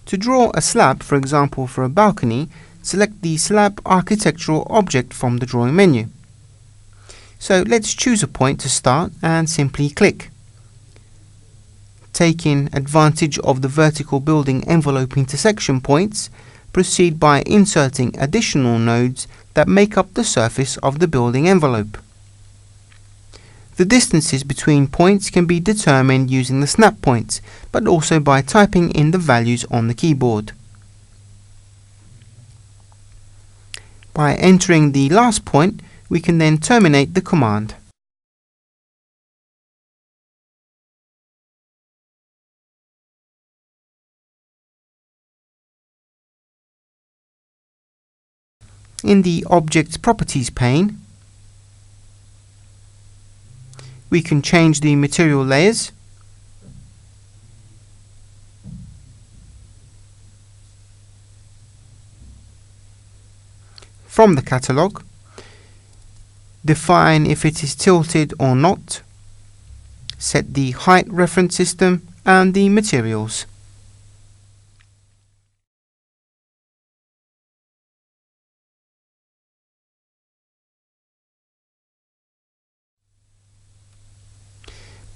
To draw a slab, for example for a balcony, select the slab architectural object from the drawing menu. So let's choose a point to start and simply click. Taking advantage of the vertical building envelope intersection points, proceed by inserting additional nodes that make up the surface of the building envelope. The distances between points can be determined using the snap points, but also by typing in the values on the keyboard. By entering the last point, we can then terminate the command. In the Object Properties pane, we can change the material layers, from the catalogue, define if it is tilted or not, set the height reference system and the materials.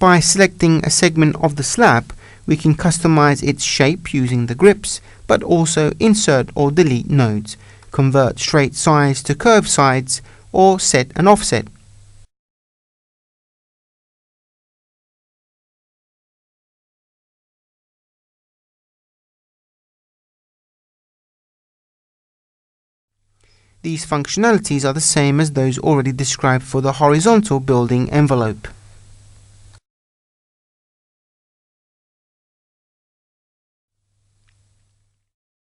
By selecting a segment of the slab, we can customize its shape using the grips, but also insert or delete nodes, convert straight sides to curved sides, or set an offset. These functionalities are the same as those already described for the horizontal building envelope.